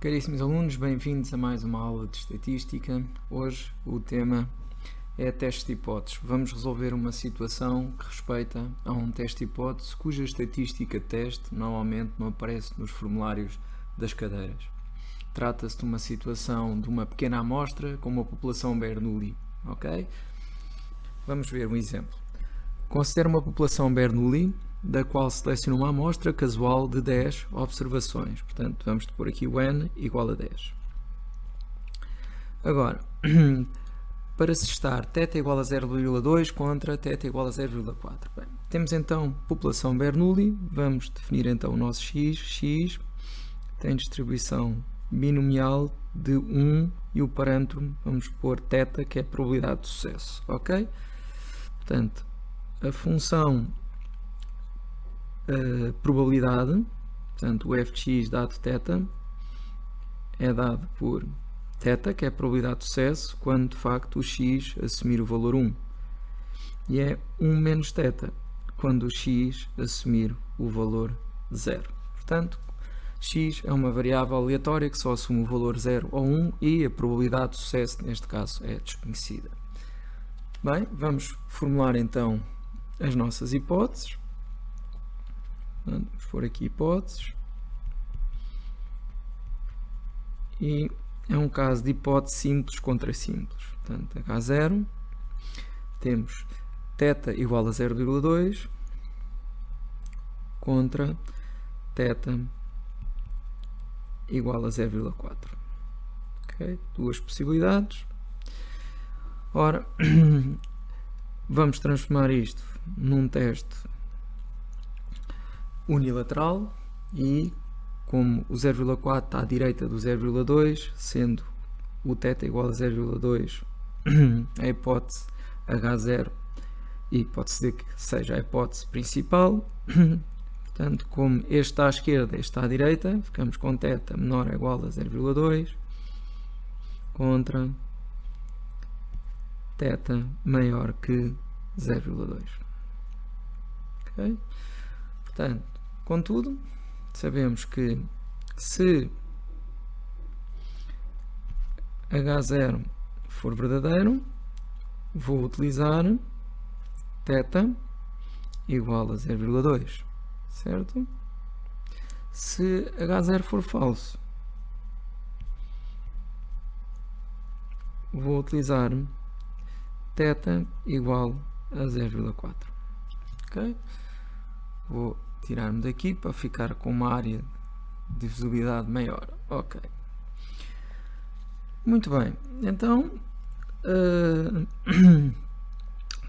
Caríssimos alunos, bem-vindos a mais uma aula de estatística. Hoje o tema é testes de hipóteses. Vamos resolver uma situação que respeita a um teste de hipótese cuja estatística de teste normalmente não aparece nos formulários das cadeiras. Trata-se de uma situação de uma pequena amostra com uma população Bernoulli. Ok? Vamos ver um exemplo. Considera uma população Bernoulli da qual seleciona uma amostra casual de 10 observações. Portanto, vamos pôr aqui o n igual a 10. Agora, para se testar θ igual a 0,2 contra θ igual a 0,4. Bem, temos então população Bernoulli, vamos definir então o nosso x tem distribuição binomial de 1 e o parâmetro vamos pôr θ, que é a probabilidade de sucesso, ok? Portanto, a função probabilidade, portanto o f de x dado θ é dado por θ, que é a probabilidade de sucesso, quando de facto o x assumir o valor 1, e é 1 menos θ, quando o x assumir o valor 0. Portanto, x é uma variável aleatória que só assume o valor 0 ou 1 e a probabilidade de sucesso, neste caso, é desconhecida. Bem, vamos formular então as nossas hipóteses. Vamos pôr aqui hipóteses. E é um caso de hipótese simples contra simples. Portanto, H0, temos θ igual a 0,2 contra θ igual a 0,4. Okay? Duas possibilidades. Ora, vamos transformar isto num teste unilateral e como o 0,4 está à direita do 0,2, sendo o θ igual a 0,2 a hipótese H0 e pode-se dizer que seja a hipótese principal. Portanto, como este está à esquerda e este está à direita, ficamos com θ menor ou igual a 0,2 contra θ maior que 0,2. Okay? Portanto, contudo, sabemos que se H0 for verdadeiro, vou utilizar θ igual a 0,2, certo? Se H0 for falso, vou utilizar θ igual a 0,4. Ok? Vou tirar-me daqui para ficar com uma área de visibilidade maior. Ok. Muito bem. Então,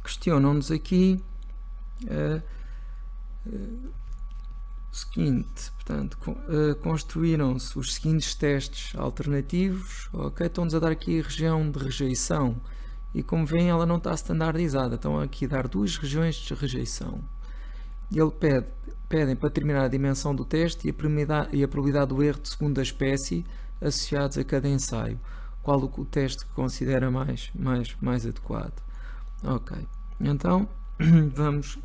questionam-nos aqui o seguinte, portanto, construíram-se os seguintes testes alternativos, ok? Estão-nos a dar aqui a região de rejeição e, como veem, ela não está standardizada. Estão aqui a dar duas regiões de rejeição. E ele pedem para determinar a dimensão do teste e a probabilidade do erro de segunda espécie associados a cada ensaio. Qual o teste que considera mais adequado. Ok, então vamos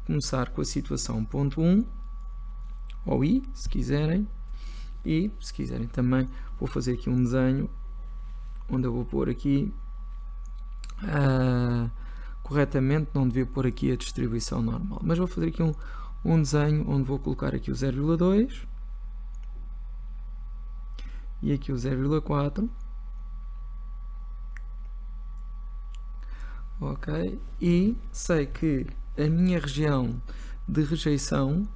começar com a situação ponto 1, ou I, se quiserem, e se quiserem também vou fazer aqui um desenho onde eu vou pôr aqui corretamente, não devia pôr aqui a distribuição normal, mas vou fazer aqui um desenho onde vou colocar aqui o 0,2 e aqui o 0,4, ok, e sei que a minha região de rejeição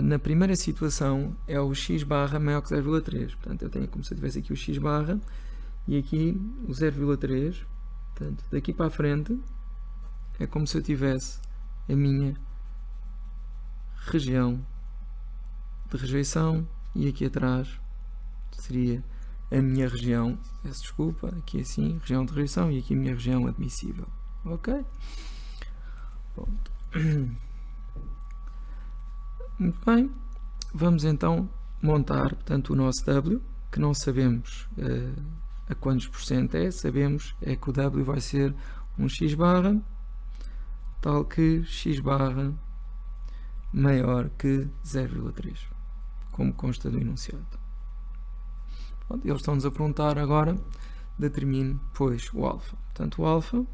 na primeira situação é o x barra maior que 0,3, portanto eu tenho como se eu tivesse aqui o x barra e aqui o 0,3, portanto daqui para a frente é como se eu tivesse a minha região de rejeição e aqui atrás seria a minha região, peço desculpa, aqui assim, região de rejeição e aqui a minha região admissível. Ok? Pronto. Muito bem. Vamos então montar, portanto, o nosso W, que não sabemos a quantos por cento é, sabemos é que o W vai ser um x barra tal que x barra maior que 0,3, como consta do enunciado. Pronto, eles estão-nos a perguntar agora, determine, pois, o alfa. Portanto, o alfa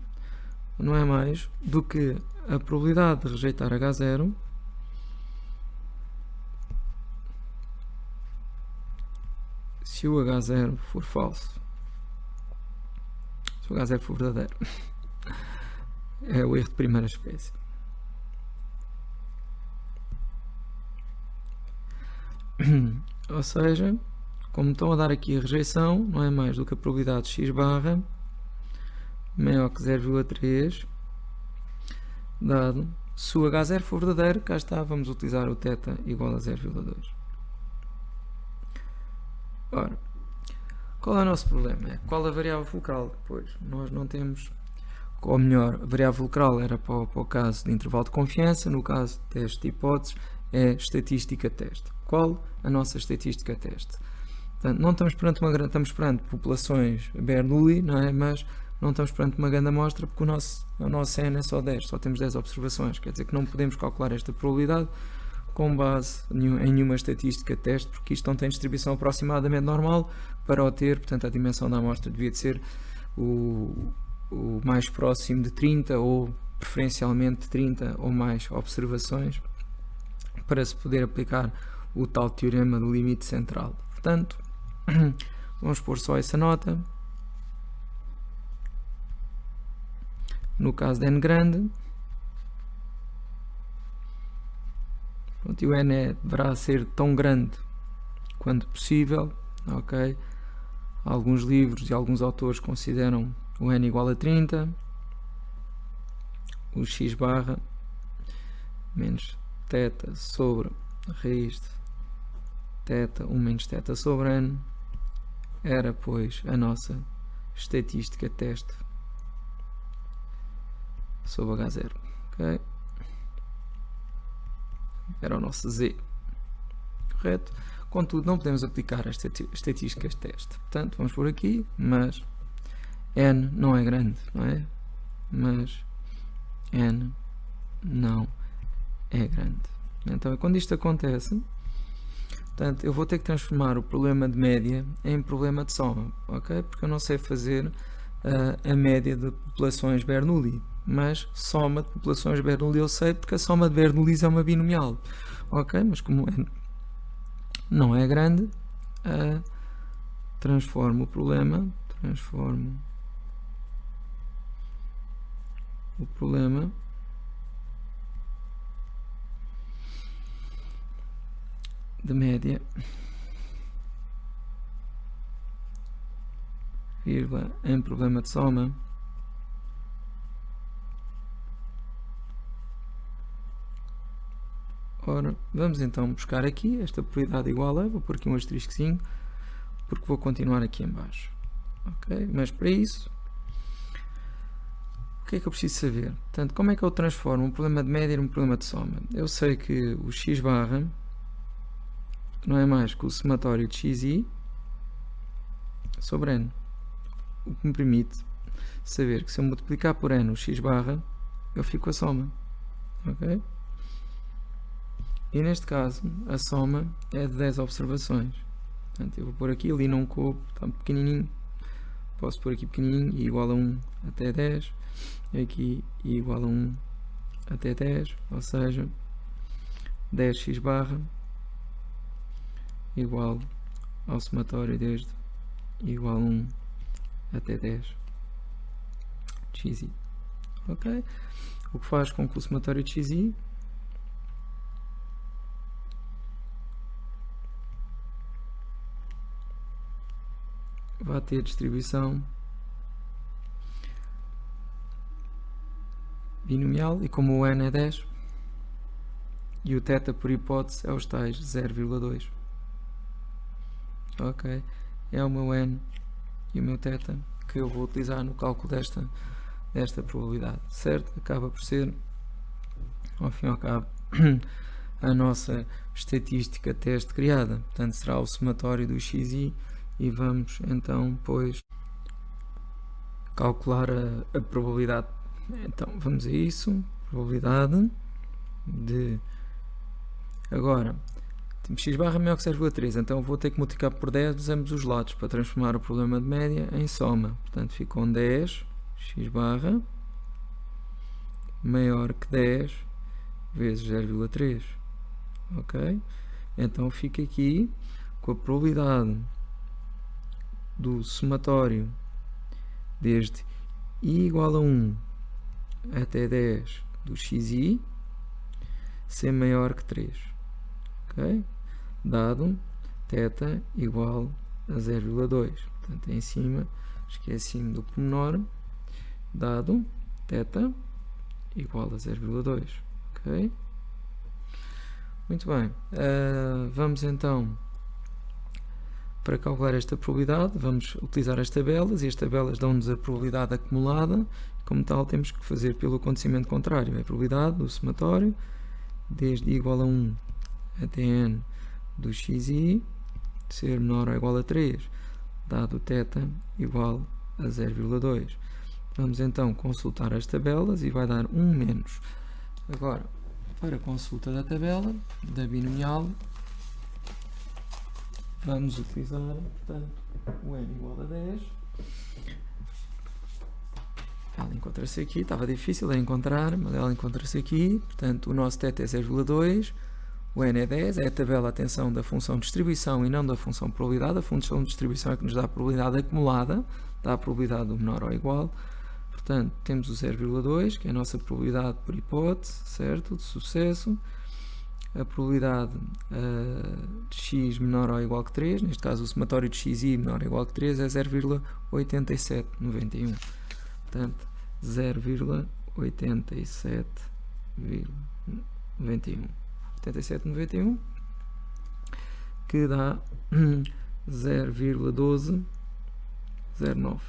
não é mais do que a probabilidade de rejeitar H0 se o H0 for falso. Se o H0 for verdadeiro. É o erro de primeira espécie. Ou seja, como estão a dar aqui a rejeição, não é mais do que a probabilidade de x barra maior que 0,3 dado, se o H0 for verdadeiro, cá está, vamos utilizar o θ igual a 0,2. Ora, qual é o nosso problema? Qual a variável fulcral? Pois, nós não temos, ou melhor, a variável fulcral era para o caso de intervalo de confiança, no caso de teste de hipóteses, é estatística teste. Qual a nossa estatística teste? Portanto, não estamos perante estamos perante populações Bernoulli, não é? Mas não estamos perante uma grande amostra porque o nosso N é só 10, só temos 10 observações, quer dizer que não podemos calcular esta probabilidade com base em nenhuma estatística teste, porque isto não tem distribuição aproximadamente normal para o ter, portanto a dimensão da amostra devia de ser o mais próximo de 30 ou preferencialmente 30 ou mais observações para se poder aplicar o tal teorema do limite central. Portanto, vamos pôr só essa nota. No caso de n grande, pronto, e o n deverá ser tão grande quanto possível, ok? Alguns livros e alguns autores consideram o n igual a 30, o x barra menos θ sobre raiz de θ 1 menos θ sobre n era, pois, a nossa estatística teste sobre H0, ok? Era o nosso Z, correto? Contudo, não podemos aplicar as estatísticas de teste. Portanto, vamos por aqui, mas n não é grande, não é? Mas n não é grande. Então, quando isto acontece, portanto, eu vou ter que transformar o problema de média em problema de soma, ok? Porque eu não sei fazer a média de populações Bernoulli, mas soma de populações Bernoulli eu sei, porque a soma de Bernoulli é uma binomial, ok? Mas como n não é grande, transformo o problema de média, vírgula, em problema de soma. Ora, vamos então buscar aqui esta probabilidade igual a, vou pôr aqui um asteriscozinho, porque vou continuar aqui em baixo. Ok? Mas para isso, o que é que eu preciso saber? Portanto, como é que eu transformo um problema de média num problema de soma? Eu sei que o x barra não é mais que o somatório de xi sobre n, o que me permite saber que se eu multiplicar por n o x barra, eu fico com a soma. Ok? E neste caso, a soma é de 10 observações. Portanto, eu vou pôr aqui, ali não coube, está pequenininho. Posso pôr aqui pequenininho e igual a 1 até 10. Aqui e igual a 1 até 10. Ou seja, 10x barra igual ao somatório desde igual a 1 até 10 xi. Ok? O que faz com que o somatório de xi vai ter distribuição binomial, e como o n é 10 e o θ por hipótese é os tais 0,2. Ok, é o meu n e o meu θ que eu vou utilizar no cálculo desta probabilidade, certo? Acaba por ser, ao fim e ao cabo, a nossa estatística teste criada. Portanto, será o somatório do xi, e vamos então, pois, calcular a probabilidade. Então, vamos a isso. Probabilidade de... Agora, temos x barra maior que 0,3, então vou ter que multiplicar por 10 ambos os lados para transformar o problema de média em soma. Portanto, fica com 10 x barra maior que 10 vezes 0,3. Ok? Então fica aqui com a probabilidade do somatório desde i igual a 1 até 10 do xi ser maior que 3. Ok? Dado θ igual a 0,2. Portanto, em cima, esqueci-me do pormenor, dado θ igual a 0,2. Ok? Muito bem. Vamos então, para calcular esta probabilidade, vamos utilizar as tabelas, e as tabelas dão-nos a probabilidade acumulada. Como tal, temos que fazer pelo acontecimento contrário. É a probabilidade do somatório desde i igual a 1 até n do xi ser menor ou igual a 3, dado θ igual a 0,2. Vamos então consultar as tabelas e vai dar 1 menos. Agora, para a consulta da tabela, da binomial, vamos utilizar, portanto, o n igual a 10. Ela encontra-se aqui, estava difícil de encontrar, mas ela encontra-se aqui. Portanto, o nosso θ é 0,2, o n é 10, é a tabela, atenção, da função distribuição e não da função probabilidade. A função distribuição é que nos dá a probabilidade acumulada, dá a probabilidade do menor ou igual. Portanto, temos o 0,2, que é a nossa probabilidade por hipótese, certo, de sucesso. A probabilidade de x menor ou igual que 3, neste caso o somatório de xi menor ou igual que 3 é 0,8791. Portanto, 0,8791. 8791, que dá 0,1209.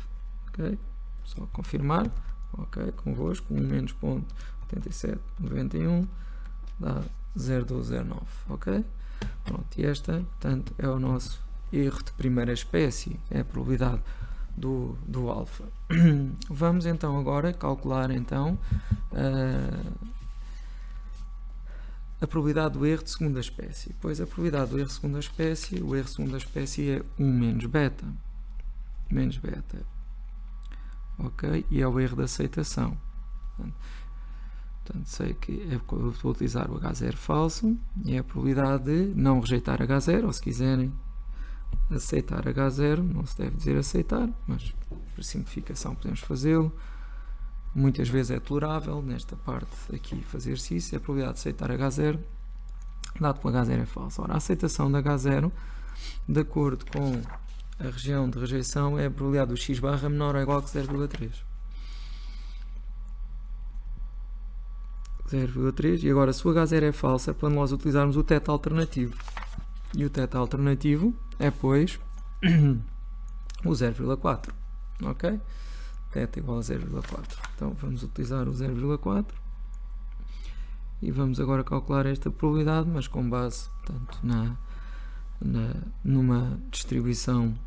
Ok? Só confirmar. Ok? Convosco, 1 menos ponto 8791 dá 0,1209. Ok? Pronto, e esta, portanto, é o nosso erro de primeira espécie, é a probabilidade do alfa. Vamos então agora calcular então a probabilidade do erro de segunda espécie. Pois a probabilidade do erro de segunda espécie, o erro de segunda espécie é 1 menos beta. Menos beta. Ok? E é o erro de aceitação. Portanto, sei que eu vou utilizar o H0 falso e é a probabilidade de não rejeitar H0, ou se quiserem aceitar H0, não se deve dizer aceitar, mas por simplificação podemos fazê-lo. Muitas vezes é tolerável, nesta parte aqui, fazer-se isso. É a probabilidade de aceitar H0, dado que o H0 é falso. Ora, a aceitação de H0, de acordo com a região de rejeição, é a probabilidade do x barra menor ou igual que 0,3. 0,3. E agora, se o H0 é falso, é para nós utilizarmos o θ alternativo. E o θ alternativo é, pois, o 0,4. Ok? θ igual a 0,4. Então, vamos utilizar o 0,4. E vamos agora calcular esta probabilidade, mas com base, portanto, numa distribuição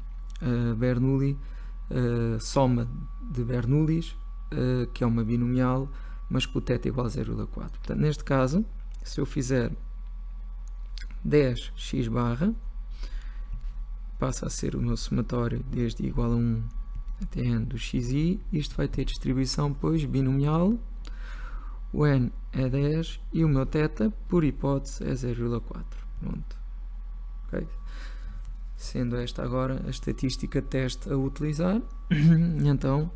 Bernoulli, soma de Bernoullis, que é uma binomial, mas com o θ igual a 0,4. Portanto, neste caso, se eu fizer 10x barra, passa a ser o meu somatório desde i igual a 1 até n do xi. Isto vai ter distribuição, pois, binomial. O n é 10 e o meu θ, por hipótese, é 0,4. Pronto. Okay. Sendo esta agora a estatística de teste a utilizar, então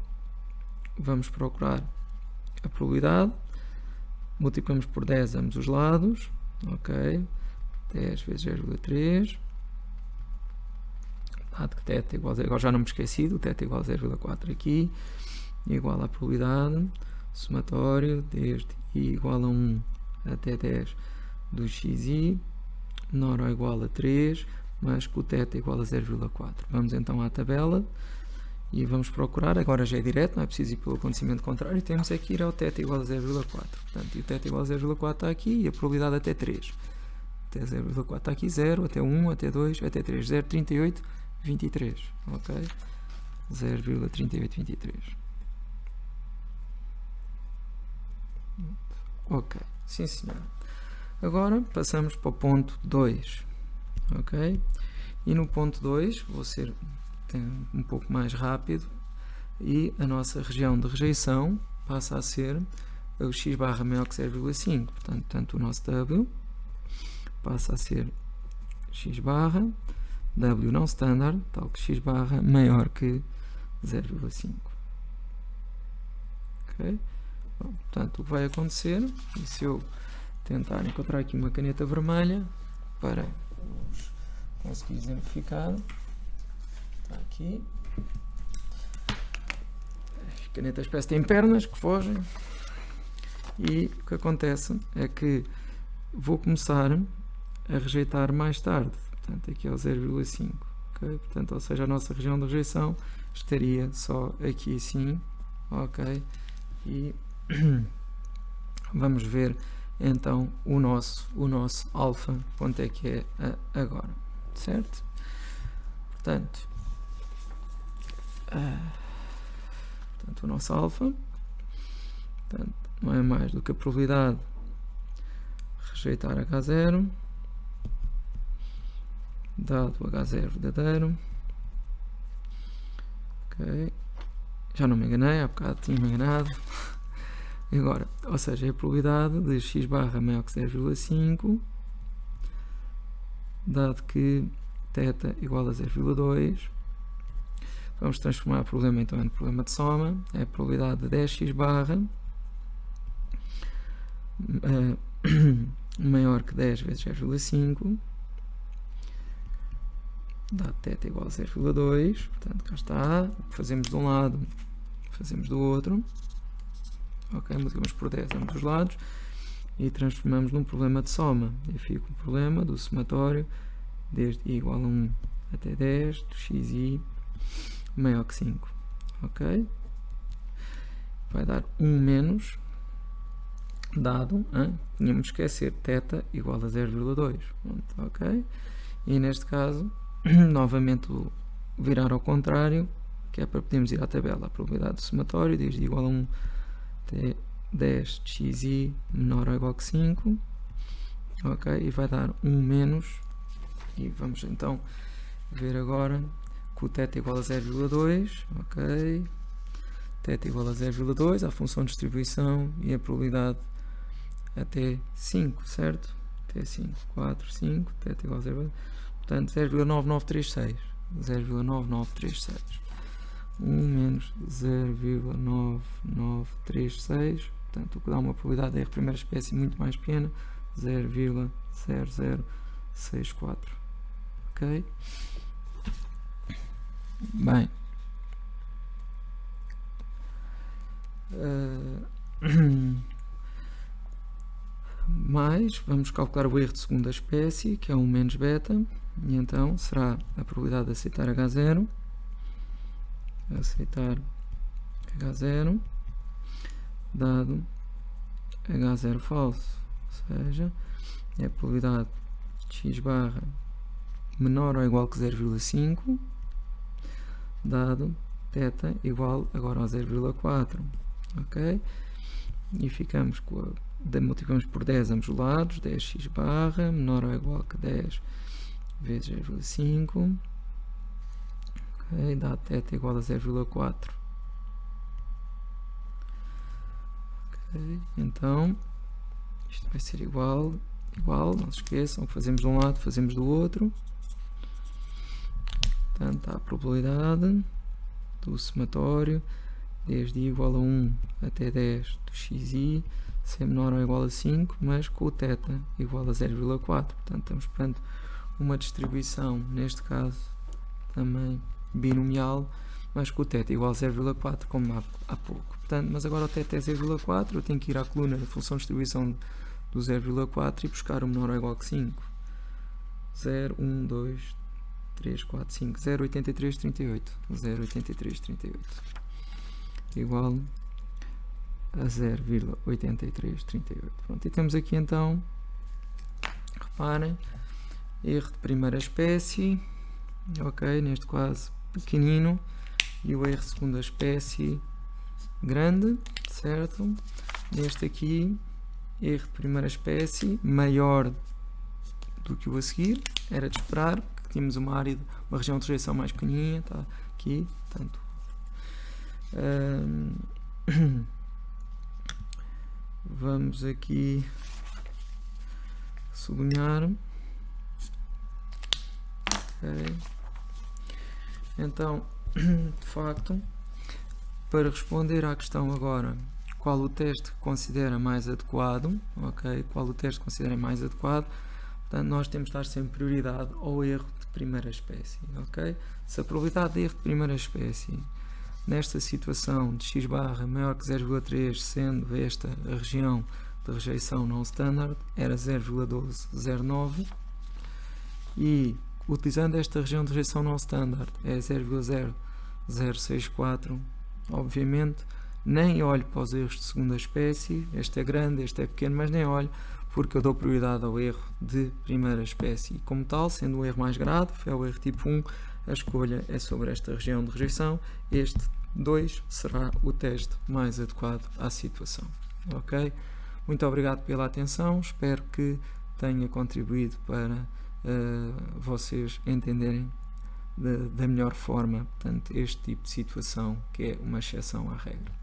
vamos procurar a probabilidade, multiplicamos por 10 ambos os lados, ok, 10 vezes 0,3, dado que θ igual a 0, agora já não me esqueci do θ igual a 0,4 aqui, igual à probabilidade, somatório desde i igual a 1 até 10 do xi, menor ou igual a 3, mas com o θ igual a 0,4. Vamos então à tabela e vamos procurar, agora já é direto, não é preciso ir pelo acontecimento contrário, temos é que ir ao θ igual a 0,4. Portanto, e o θ igual a 0,4 está aqui e a probabilidade até 3. Até 0,4 está aqui, 0, até 1, até 2, até 3. 0,38, 23. Ok? 0,3823. Ok, sim senhor. Agora passamos para o ponto 2. ok? E no ponto 2, vou ser um pouco mais rápido, e a nossa região de rejeição passa a ser o x barra maior que 0,5, portanto o nosso W passa a ser x barra W não standard, tal que x barra maior que 0,5. Ok? Bom, portanto, o que vai acontecer, e se eu tentar encontrar aqui uma caneta vermelha para conseguir exemplificar, está aqui. As canetas parece que têm pernas que fogem, e o que acontece é que vou começar a rejeitar mais tarde. Portanto, aqui é o 0,5, ok? Portanto, ou seja, a nossa região de rejeição estaria só aqui assim, ok? E vamos ver então o nosso alfa, quanto é que é agora, certo? Portanto, o nosso alfa, portanto, não é mais do que a probabilidade de rejeitar H0 dado H0 verdadeiro. Ok, já não me enganei, há bocado tinha-me enganado. Agora, ou seja, é a probabilidade de x barra maior que 0,5 dado que θ igual a 0,2. Vamos transformar o problema então em problema de soma. É a probabilidade de 10x barra maior que 10 vezes 0,5 dado θ igual a 0,2, portanto cá está, o que fazemos de um lado, fazemos do outro, ok, multiplicamos por 10 ambos os lados e transformamos num problema de soma, e fica o problema do somatório desde i igual a 1 até 10 do xi maior que 5, ok, vai dar 1 menos, dado, tínhamos de esquecer, θ igual a 0,2, ok, e neste caso novamente virar ao contrário, que é para podermos ir à tabela. A probabilidade do somatório desde igual a 1 até 10 de xi menor ou igual que 5, ok, e vai dar 1 menos, e vamos então ver agora que o θ igual a 0,2, ok, θ igual a 0,2, a função de distribuição e a probabilidade até 5, certo? Até 5, 4, 5, θ igual a 0,2. Portanto, 0,9936. 0,9936. 1 menos 0,9936. Portanto, o que dá uma probabilidade de R primeira espécie muito mais pequena. 0,0064. Ok? Bem. Mais, vamos calcular o erro de segunda espécie, que é 1 menos beta. E então será a probabilidade de aceitar H0, dado H0 falso, ou seja, é a probabilidade de x barra menor ou igual que 0,5, dado θ igual agora a 0,4, ok? E ficamos com multiplicamos por 10 ambos os lados, 10x barra menor ou igual que 10 vezes 0,5, ok, dá θ igual a 0,4, ok, então isto vai ser igual, não se esqueçam que fazemos de um lado, fazemos do outro, portanto há a probabilidade do somatório desde i igual a 1 até 10 do xi ser menor ou igual a 5, mas com o θ igual a 0,4, portanto estamos perante uma distribuição, neste caso também binomial, mas com o θ igual a 0,4 como há pouco. Portanto, mas agora o θ é 0,4, eu tenho que ir à coluna da função de distribuição do 0,4 e buscar o menor ou igual que 5. 0, 1, 2, 3, 4, 5, 0,8338. 0,8338 igual a 0,8338. Pronto, e temos aqui então, reparem, erro de primeira espécie, ok, neste caso pequenino, e o erro de segunda espécie grande, certo? Neste aqui, erro de primeira espécie maior do que o a seguir, era de esperar, porque tínhamos uma área, uma região de rejeição mais pequenininha, está aqui, portanto, vamos aqui sublinhar. Okay. Então, de facto, para responder à questão agora, qual o teste que considera mais adequado, ok? Qual o teste que considera mais adequado, portanto, nós temos de dar sempre prioridade ao erro de primeira espécie, ok? Se a probabilidade de erro de primeira espécie nesta situação de x barra maior que 0,3, sendo esta a região de rejeição não standard, era 0,1209, e utilizando esta região de rejeição não standard é 0,0064, obviamente nem olho para os erros de segunda espécie, este é grande, este é pequeno, mas nem olho, porque eu dou prioridade ao erro de primeira espécie. E como tal, sendo o erro mais grave, é o erro tipo 1, a escolha é sobre esta região de rejeição. Este 2 será o teste mais adequado à situação. Ok? Muito obrigado pela atenção, espero que tenha contribuído para vocês entenderem da melhor forma, portanto, este tipo de situação que é uma exceção à regra.